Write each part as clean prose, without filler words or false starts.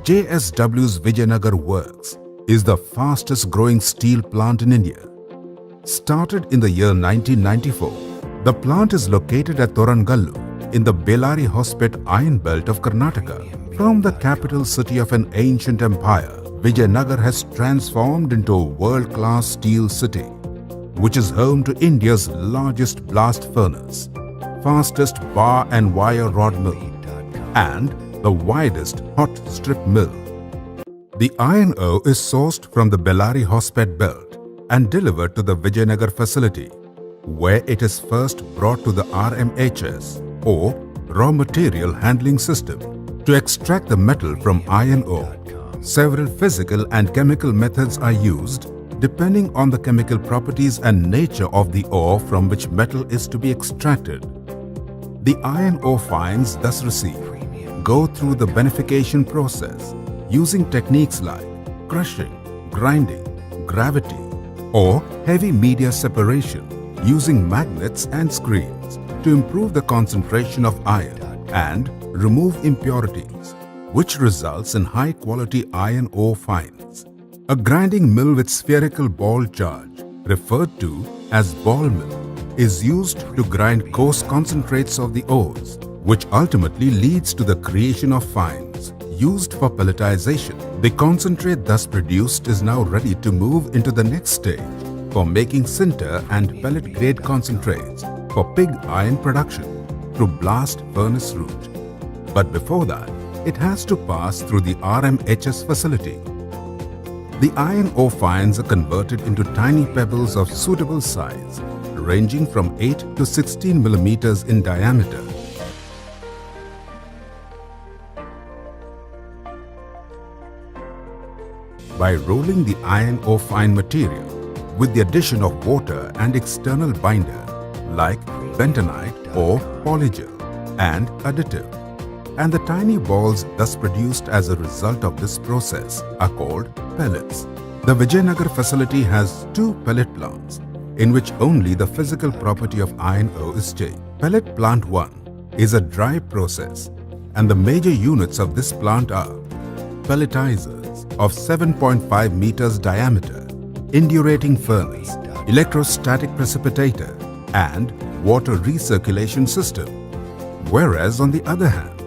JSW's Vijayanagar Works is the fastest growing steel plant in India. Started in the year 1994, the plant is located at Thorangallu in the Bellary Hospet Iron Belt of Karnataka. From the capital city of an ancient empire, Vijayanagar has transformed into a world-class steel city, which is home to India's largest blast furnace, fastest bar and wire rod mill, and the widest hot strip mill. The iron ore is sourced from the Bellary Hospet belt and delivered to the Vijayanagar facility, where it is first brought to the RMHS or Raw Material Handling System to extract the metal from iron ore. Several physical and chemical methods are used depending on the chemical properties and nature of the ore from which metal is to be extracted. The iron ore fines thus received go through the beneficiation process using techniques like crushing, grinding, gravity, or heavy media separation using magnets and screens to improve the concentration of iron and remove impurities, which results in high-quality iron ore fines. A grinding mill with spherical ball charge, referred to as ball mill, is used to grind coarse concentrates of the ores, which ultimately leads to the creation of fines used for pelletization. The concentrate thus produced is now ready to move into the next stage for making sinter and pellet grade concentrates for pig iron production through blast furnace route. But before that, it has to pass through the RMHS facility. The iron ore fines are converted into tiny pebbles of suitable size, ranging from 8 to 16 millimeters in diameter. By rolling the iron ore fine material with the addition of water and external binder like bentonite or polygel and additive, and the tiny balls thus produced as a result of this process are called pellets. The Vijayanagar facility has 2 pellet plants in which only the physical property of iron ore is changed. Pellet plant 1 is a dry process, and the major units of this plant are pelletizers of 7.5 meters diameter, indurating furnace, electrostatic precipitator, and water recirculation system. Whereas on the other hand,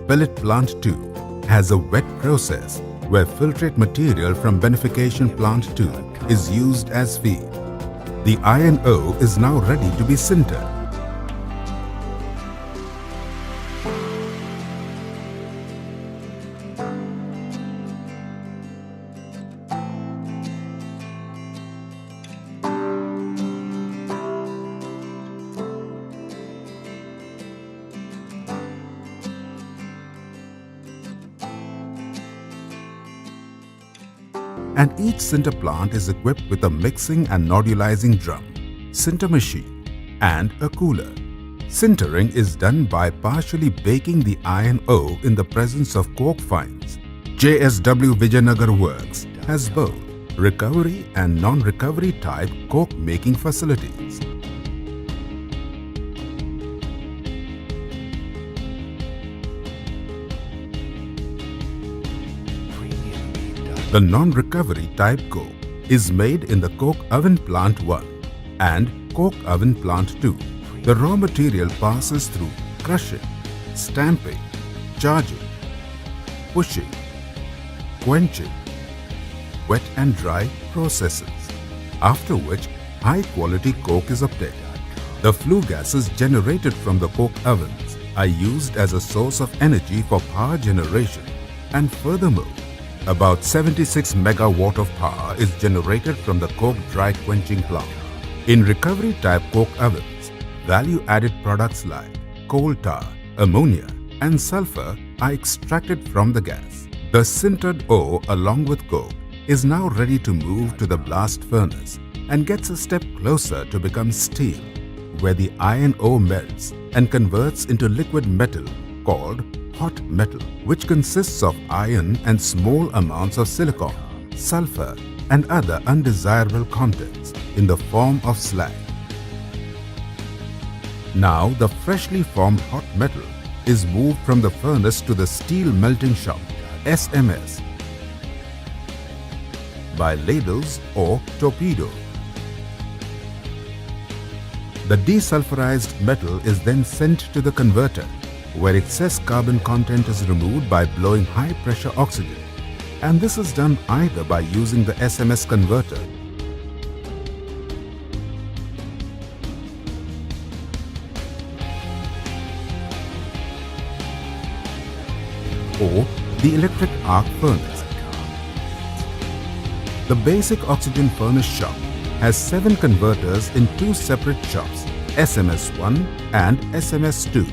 pellet plant 2 has a wet process where filtrate material from beneficiation plant 2 is used as feed. The iron ore is now ready to be sintered. And each sinter plant is equipped with a mixing and nodulizing drum, sinter machine, and a cooler. Sintering is done by partially baking the iron ore in the presence of coke fines. JSW Vijayanagar Works has both recovery and non-recovery type coke making facilities. The non-recovery type coke is made in the coke oven plant 1 and coke oven plant 2. The raw material passes through crushing, stamping, charging, pushing, quenching, wet and dry processes, after which high-quality coke is obtained. The flue gases generated from the coke ovens are used as a source of energy for power generation, and furthermore, about 76 megawatt of power is generated from the coke dry quenching plant. In recovery type coke ovens, value-added products like coal tar, ammonia, and sulfur are extracted from the gas. The sintered ore along with coke is now ready to move to the blast furnace and gets a step closer to become steel, where the iron ore melts and converts into liquid metal called hot metal, which consists of iron and small amounts of silicon, sulfur, and other undesirable contents in the form of slag. Now the freshly formed hot metal is moved from the furnace to the steel melting shop, SMS, by ladles or torpedo. The desulfurized metal is then sent to the converter, where excess carbon content is removed by blowing high-pressure oxygen, and this is done either by using the SMS converter or the electric arc furnace. The basic oxygen furnace shop has 7 converters in 2 separate shops, SMS1 and SMS2.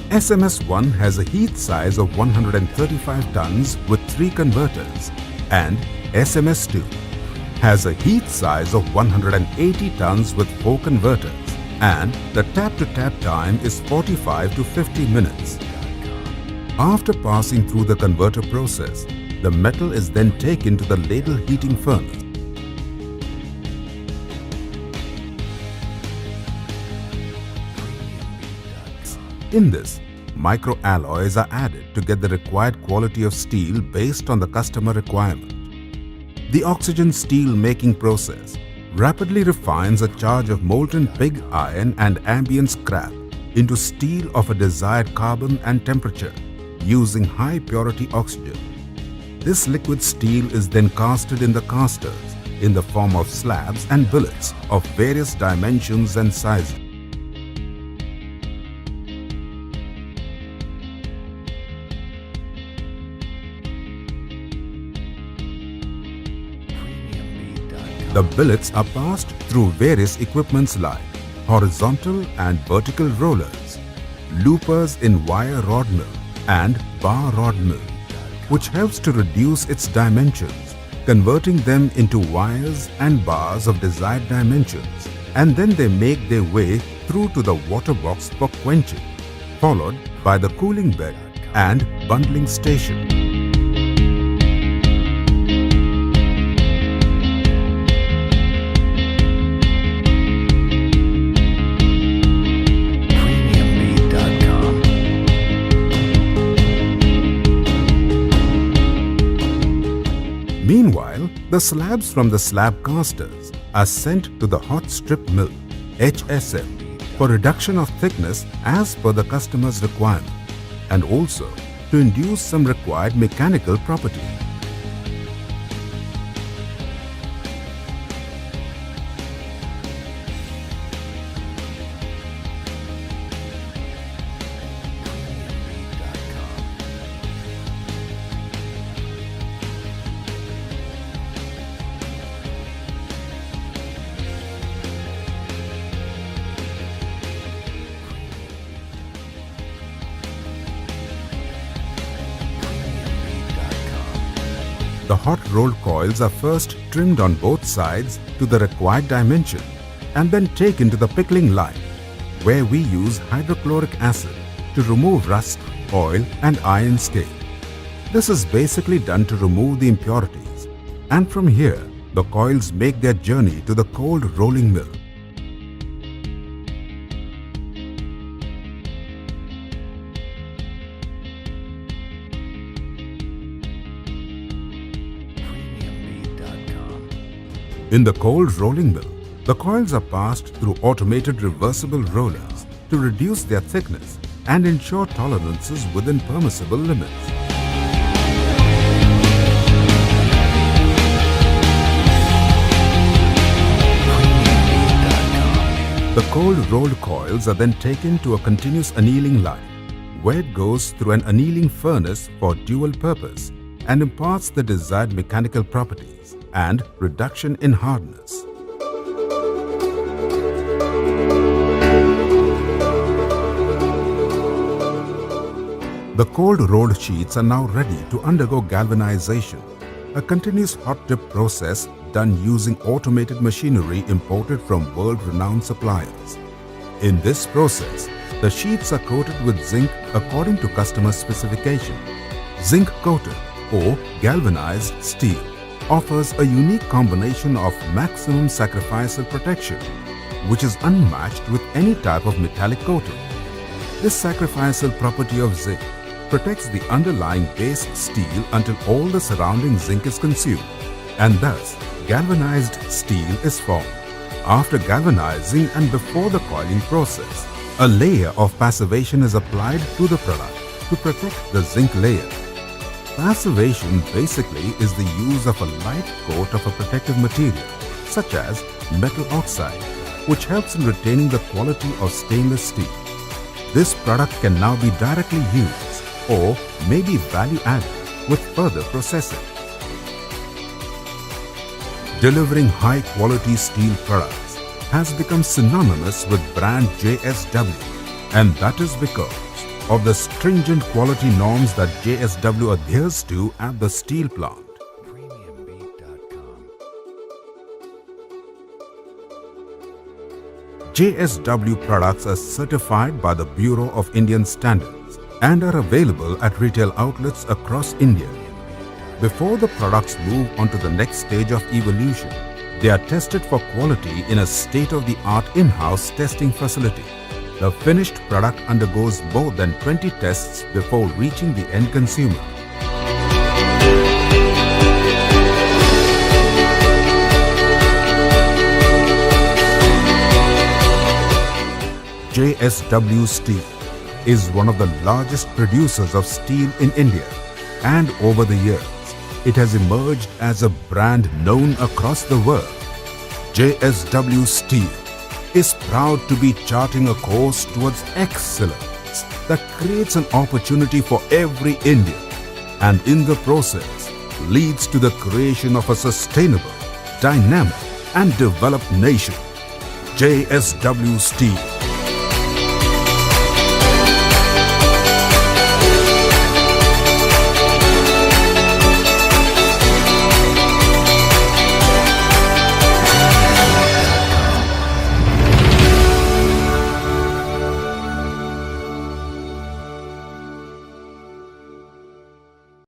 SMS1 has a heat size of 135 tons with 3 converters, and SMS2 has a heat size of 180 tons with 4 converters, and the tap-to-tap time is 45 to 50 minutes. After passing through the converter process, the metal is then taken to the ladle heating furnace. In this, microalloys are added to get the required quality of steel based on the customer requirement. The oxygen steel making process rapidly refines a charge of molten pig iron and ambient scrap into steel of a desired carbon and temperature using high purity oxygen. This liquid steel is then casted in the casters in the form of slabs and billets of various dimensions and sizes. The billets are passed through various equipments like horizontal and vertical rollers, loopers in wire rod mill and bar rod mill, which helps to reduce its dimensions, converting them into wires and bars of desired dimensions, and then they make their way through to the water box for quenching, followed by the cooling bed and bundling station. Meanwhile, the slabs from the slab casters are sent to the hot strip mill, HSM, for reduction of thickness as per the customer's requirement, and also to induce some required mechanical property. The hot rolled coils are first trimmed on both sides to the required dimension and then taken to the pickling line, where we use hydrochloric acid to remove rust, oil and iron stain. This is basically done to remove the impurities, and from here the coils make their journey to the cold rolling mill. In the cold rolling mill, the coils are passed through automated reversible rollers to reduce their thickness and ensure tolerances within permissible limits. The cold rolled coils are then taken to a continuous annealing line, where it goes through an annealing furnace for dual purpose and imparts the desired mechanical properties and reduction in hardness. The cold rolled sheets are now ready to undergo galvanization, a continuous hot dip process done using automated machinery imported from world-renowned suppliers. In this process, the sheets are coated with zinc according to customer specification. Zinc coated or galvanized steel offers a unique combination of maximum sacrificial protection, which is unmatched with any type of metallic coating. This sacrificial property of zinc protects the underlying base steel until all the surrounding zinc is consumed, and thus galvanized steel is formed. After galvanizing and before the coiling process, a layer of passivation is applied to the product to protect the zinc layer. Passivation basically is the use of a light coat of a protective material, such as metal oxide, which helps in retaining the quality of stainless steel. This product can now be directly used or may be value added with further processing. Delivering high quality steel products has become synonymous with brand JSW, and that is because of the stringent quality norms that JSW adheres to at the steel plant. JSW products are certified by the Bureau of Indian Standards and are available at retail outlets across India. Before the products move on to the next stage of evolution, they are tested for quality in a state-of-the-art in-house testing facility. The finished product undergoes more than 20 tests before reaching the end consumer. JSW Steel is one of the largest producers of steel in India, and over the years, it has emerged as a brand known across the world. JSW Steel is proud to be charting a course towards excellence that creates an opportunity for every Indian and in the process leads to the creation of a sustainable, dynamic and developed nation. JSW Steel.